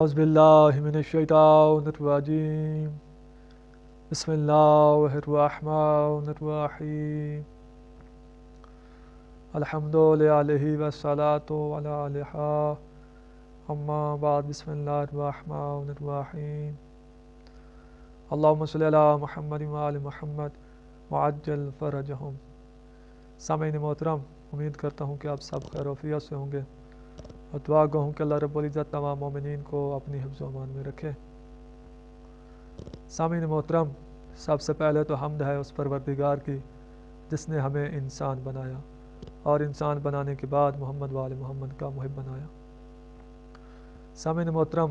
اعوذ باللہ من الشیطان الرجیم بسم اللہ الرحمن الرحیم الحمد للہ والصلاة علی آلہ اما بعد بسم اللہ الرحمن الرحیم اللہم صلی علی محمد وآل محمد وعجل فرجہم۔ سامعین محترم، امید کرتا ہوں کہ آپ سب خیر و عافیت سے ہوں گے اور دعا گو ہوں کہ اللہ رب العزت تمام مومنین کو اپنی حفظ و امان میں رکھے۔ سامعین محترم، سب سے پہلے تو حمد ہے اس پروردگار کی جس نے ہمیں انسان بنایا اور انسان بنانے کے بعد محمد وآل محمد کا محب بنایا۔ سامعین محترم،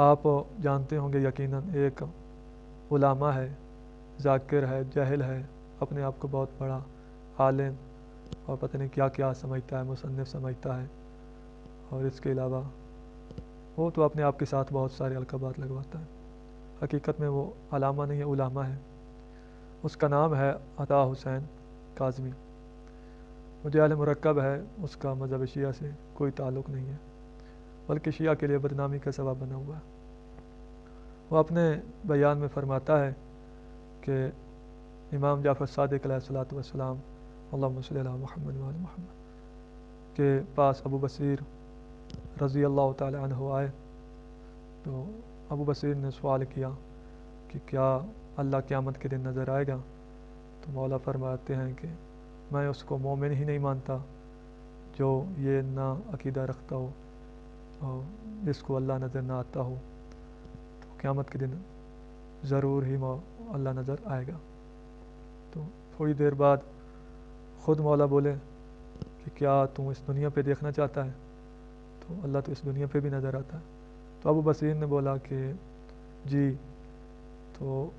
آپ جانتے ہوں گے یقیناً ایک علامہ ہے، ذاکر ہے، جاہل ہے، اپنے آپ کو بہت بڑا عالم اور پتہ نہیں کیا کیا سمجھتا ہے، مصنف سمجھتا ہے، اور اس کے علاوہ وہ تو اپنے آپ کے ساتھ بہت سارے القابات لگواتا ہے۔ حقیقت میں وہ علامہ نہیں ہے، علامہ ہے۔ اس کا نام ہے عطا حسین کاظمی۔ وہ جاہل مرکب ہے، اس کا مذہب شیعہ سے کوئی تعلق نہیں ہے، بلکہ شیعہ کے لیے بدنامی کا سبب بنا ہوا ہے۔ وہ اپنے بیان میں فرماتا ہے کہ امام جعفر صادق علیہ السلام اللہم صلی علی محمد وآل محمد کے پاس ابو بصیر رضی اللہ تعالی عنہ آئے تو ابو بصیر نے سوال کیا کہ کیا اللہ قیامت کے دن نظر آئے گا؟ تو مولا فرماتے ہیں کہ میں اس کو مومن ہی نہیں مانتا جو یہ نہ عقیدہ رکھتا ہو اور جس کو اللہ نظر نہ آتا ہو، تو قیامت کے دن ضرور ہی اللہ نظر آئے گا۔ تو تھوڑی دیر بعد خود مولا بولے کہ کیا تم اس دنیا پہ دیکھنا چاہتا ہے؟ تو اللہ تو اس دنیا پہ بھی نظر آتا ہے۔ تو ابو بصیر نے بولا کہ جی۔ تو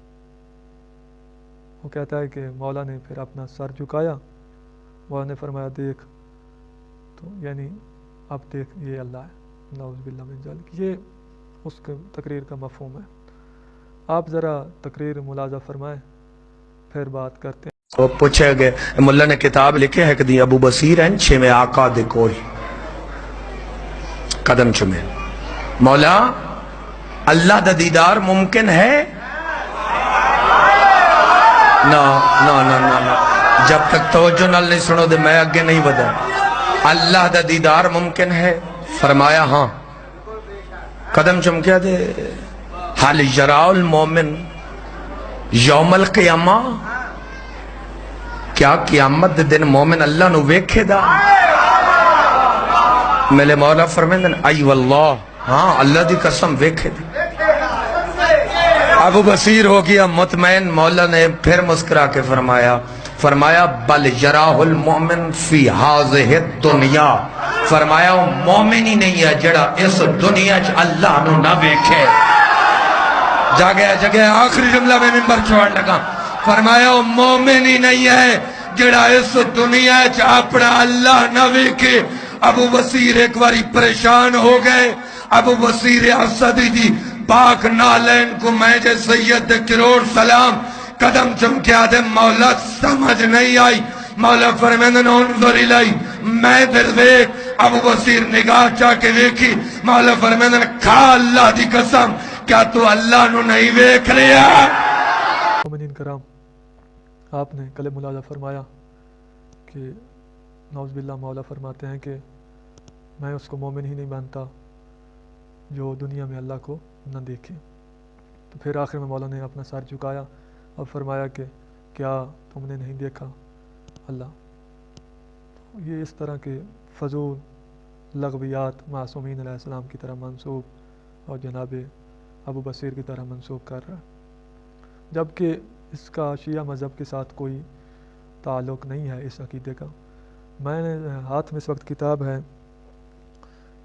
وہ کہتا ہے کہ مولا نے پھر اپنا سر جھکایا، مولا نے فرمایا دیکھ، تو یعنی اب دیکھ یہ اللہ ہے، نعوذ باللہ من ذالک۔ یہ اس کے تقریر کا مفہوم ہے۔ آپ ذرا تقریر ملاحظہ فرمائیں، پھر بات کرتے ہیں۔ وہ پوچھے گئے، ملا نے کتاب لکھے ہے کہ دی ابو بصیر ہیں چھے میں آقا دے کوئی قدم چمے۔ مولا اللہ دا دیدار ممکن ہے؟ نا نا نا نا نا، جب تک توجہ نال نہیں سنو دے میں اگے نہیں بدا۔ اللہ دا دیدار ممکن ہے؟ فرمایا ہاں۔ قدم چم کیا دے، حال یراء المومن یوم القیامہ، کیا قیامت دن مومن اللہ نو ویکھے دا؟ میرے مولا فرمیندن ای واللہ، ہاں اللہ دی قسم ویکھے دی۔ ابو بصیر ہو گیا مطمئن۔ مولا نے پھر مسکرا کے فرمایا بل یراہ المومن فی ہاذہ الدنیا، فرمایا وہ مومن ہی نہیں ہے جڑا اس دنیا چ اللہ نو نہ ویکھے۔ جگہ آخری جملہ میں منبر چھوڑ لگا، فرمایا وہ مومن ہی نہیں ہے جڑا اس دنیا چ اپنا اللہ نہ ویکھے۔ ابو بصیر ایک باری پریشان ہو گئے۔ ابو بصیر اسدی دی پاک نالین کو میں جے سید کروڑ سلام قدم چمکیا دے، مولا سمجھ نہیں آئی۔ مولا فرمیندن انظر الی، میں در دیکھ۔ ابو بصیر نگاہ چاہ کے دیکھی، مولا فرمیندن کھا اللہ دی قسم، کیا تو اللہ نو نہیں ویکھ لیا؟ مومنین کرام، آپ نے کل ملاحظہ فرمایا کہ نعوذ باللہ مولا فرماتے ہیں کہ میں اس کو مومن ہی نہیں مانتا جو دنیا میں اللہ کو نہ دیکھے۔ تو پھر آخر میں مولا نے اپنا سر جھکایا اور فرمایا کہ کیا تم نے نہیں دیکھا اللہ؟ یہ اس طرح کے فضول لغویات معصومین علیہ السلام کی طرح منسوب اور جناب ابو بصیر کی طرح منسوب کر رہا ہے، جبکہ اس کا شیعہ مذہب کے ساتھ کوئی تعلق نہیں ہے اس عقیدے کا۔ میں نے ہاتھ میں اس وقت کتاب ہے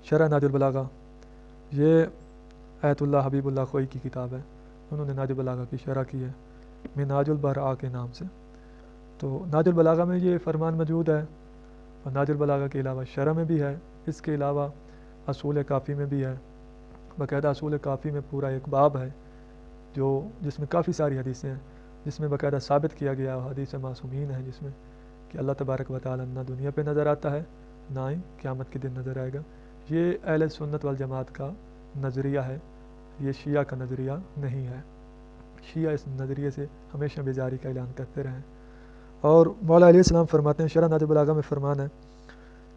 شرح نہج البلاغہ، یہ ایت اللہ حبیب اللہ خوئی کی کتاب ہے، انہوں نے نہج البلاغہ کی شرح کی ہے منہاج البراء کے نام سے۔ تو نہج البلاغہ میں یہ فرمان موجود ہے، اور نہج البلاغہ کے علاوہ شرح میں بھی ہے، اس کے علاوہ اصول کافی میں بھی ہے۔ باقاعدہ اصول کافی میں پورا ایک باب ہے جس میں کافی ساری حدیثیں ہیں، جس میں باقاعدہ ثابت کیا گیا حدیث معصومین ہے، جس میں کہ اللہ تبارک و تعالی نہ دنیا پہ نظر آتا ہے، نہ ہی قیامت کے دن نظر آئے گا۔ یہ اہل سنت والجماعت کا نظریہ ہے، یہ شیعہ کا نظریہ نہیں ہے۔ شیعہ اس نظریے سے ہمیشہ بیزاری کا اعلان کرتے رہے۔ اور مولا علیہ السلام فرماتے ہیں، شرح نہج البلاغہ میں فرمان ہے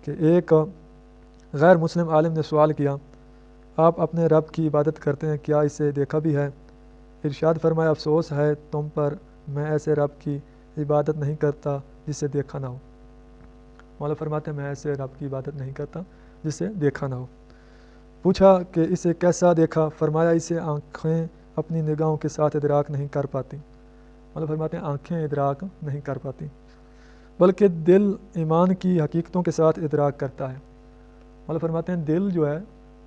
کہ ایک غیر مسلم عالم نے سوال کیا، آپ اپنے رب کی عبادت کرتے ہیں، کیا اسے دیکھا بھی ہے؟ ارشاد فرمایا، افسوس ہے تم پر، میں ایسے رب کی عبادت نہیں کرتا جسے دیکھا نہ ہو۔ مولا فرماتے ہیں میں ایسے رب کی عبادت نہیں کرتا جسے دیکھا نہ ہو۔ پوچھا کہ اسے کیسا دیکھا؟ فرمایا اسے آنکھیں اپنی نگاہوں کے ساتھ ادراک نہیں کر پاتی۔ مولا فرماتے ہیں آنکھیں ادراک نہیں کر پاتی، بلکہ دل ایمان کی حقیقتوں کے ساتھ ادراک کرتا ہے۔ مولا فرماتے ہیں دل جو ہے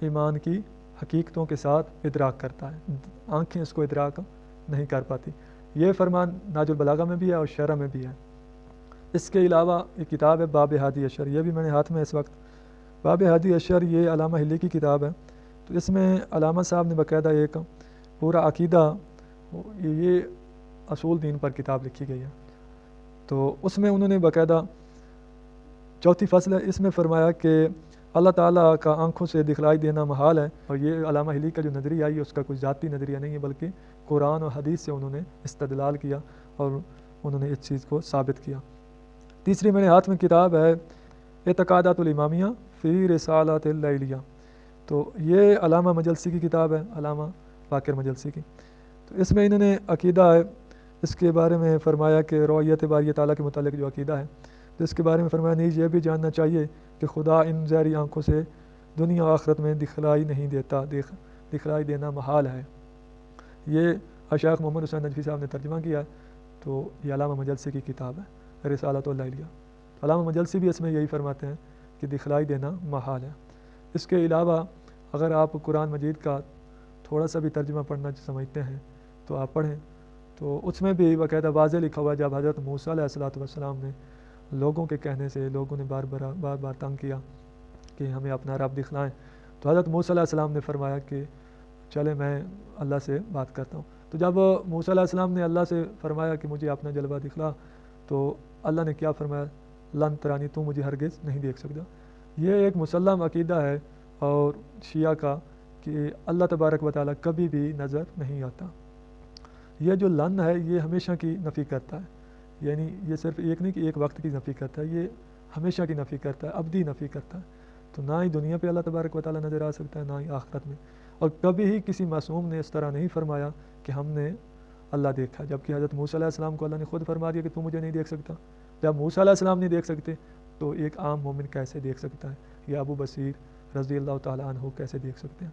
ایمان کی حقیقتوں کے ساتھ ادراک کرتا ہے، آنکھیں اس کو ادراک نہیں کر پاتی۔ یہ فرمان نہج البلاغہ میں بھی ہے اور شرح میں بھی ہے۔ اس کے علاوہ ایک کتاب ہے باب ہادی اشر، یہ بھی میں نے ہاتھ میں اس وقت۔ باب ہادی اشر یہ علامہ ہلی کی کتاب ہے، تو اس میں علامہ صاحب نے باقاعدہ ایک پورا عقیدہ، یہ اصول دین پر کتاب لکھی گئی ہے، تو اس میں انہوں نے باقاعدہ چوتھی فصل ہے، اس میں فرمایا کہ اللہ تعالیٰ کا آنکھوں سے دکھلائی دینا محال ہے، اور یہ علامہ ہلی کا جو نظریہ ہے اس کا کوئی ذاتی نظریہ نہیں ہے، بلکہ قرآن اور حدیث سے انہوں نے استدلال کیا اور انہوں نے اس چیز کو ثابت کیا۔ تیسری میرے ہاتھ میں کتاب ہے اعتقادات الامامیہ فی رسالۃ اللیلیہ، تو یہ علامہ مجلسی کی کتاب ہے، علامہ باقر مجلسی کی۔ تو اس میں انہوں نے عقیدہ ہے، اس کے بارے میں فرمایا کہ رؤیت باری تعالیٰ کے متعلق جو عقیدہ ہے، تو اس کے بارے میں فرمایا نیز یہ بھی جاننا چاہیے کہ خدا ان ظاہری آنکھوں سے دنیا و آخرت میں دکھلائی نہیں دیتا، دکھلائی دینا محال ہے۔ یہ شیخ محمد حسین نجفی صاحب نے ترجمہ کیا ہے، تو یہ علامہ مجلسی کی کتاب ہے رسالۃ اللیلیہ۔ علامہ مجلسی بھی اس میں یہی فرماتے ہیں کہ دکھلائی دینا محال ہے۔ اس کے علاوہ اگر آپ قرآن مجید کا تھوڑا سا بھی ترجمہ پڑھنا سمجھتے ہیں تو آپ پڑھیں، تو اس میں بھی باقاعدہ واضح لکھا ہوا ہے جب حضرت موسیٰ علیہ السلام نے لوگوں کے کہنے سے، لوگوں نے بار بار تنگ کیا کہ ہمیں اپنا رب دکھلائیں، تو حضرت موسیٰ علیہ السلام نے فرمایا کہ چلے میں اللہ سے بات کرتا ہوں۔ تو جب موسیٰ علیہ السلام نے اللہ سے فرمایا کہ مجھے اپنا جلوہ دکھلا، تو اللہ نے کیا فرمایا؟ لن ترانی، تو مجھے ہرگز نہیں دیکھ سکتا۔ یہ ایک مسلم عقیدہ ہے اور شیعہ کا کہ اللہ تبارک و تعالیٰ کبھی بھی نظر نہیں آتا۔ یہ جو لن ہے یہ ہمیشہ کی نفی کرتا ہے، یعنی یہ صرف ایک نہیں کہ ایک وقت کی نفی کرتا ہے، یہ ہمیشہ کی نفی کرتا ہے، ابدی نفی کرتا ہے۔ تو نہ ہی دنیا پہ اللہ تبارک و تعالیٰ نظر آ سکتا ہے، نہ ہی آخرت میں، اور کبھی ہی کسی معصوم نے اس طرح نہیں فرمایا کہ ہم نے اللہ دیکھا، جبکہ حضرت موسیٰ علیہ السلام کو اللہ نے خود فرما دیا کہ تو مجھے نہیں دیکھ سکتا۔ جب موسیٰ علیہ السلام نہیں دیکھ سکتے تو ایک عام مومن کیسے دیکھ سکتا ہے، یا ابو بصیر رضی اللہ تعالیٰ عنہ کیسے دیکھ سکتے ہیں؟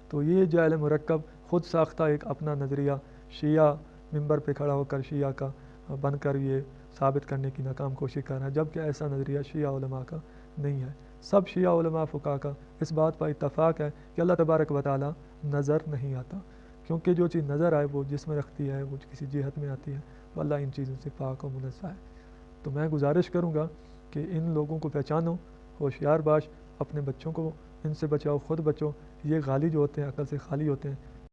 تو یہ جہل مرکب خود ساختہ ایک اپنا نظریہ شیعہ ممبر پہ کھڑا ہو کر شیعہ کا بن کر یہ ثابت کرنے کی ناکام کوشش کر رہا ہے، جبکہ ایسا نظریہ شیعہ علماء کا نہیں ہے۔ سب شیعہ علماء فقہاء کا اس بات پر اتفاق ہے کہ اللہ تبارک و تعالیٰ نظر نہیں آتا، کیونکہ جو چیز نظر آئے وہ جسم رکھتی ہے، وہ کسی جہت میں آتی ہے، تو اللہ ان چیزوں سے پاک و منزہ ہے۔ تو میں گزارش کروں گا کہ ان لوگوں کو پہچانو، ہوشیار باش، اپنے بچوں کو ان سے بچاؤ، خود بچو۔ یہ غالی جو ہوتے ہیں عقل سے خالی ہوتے ہیں،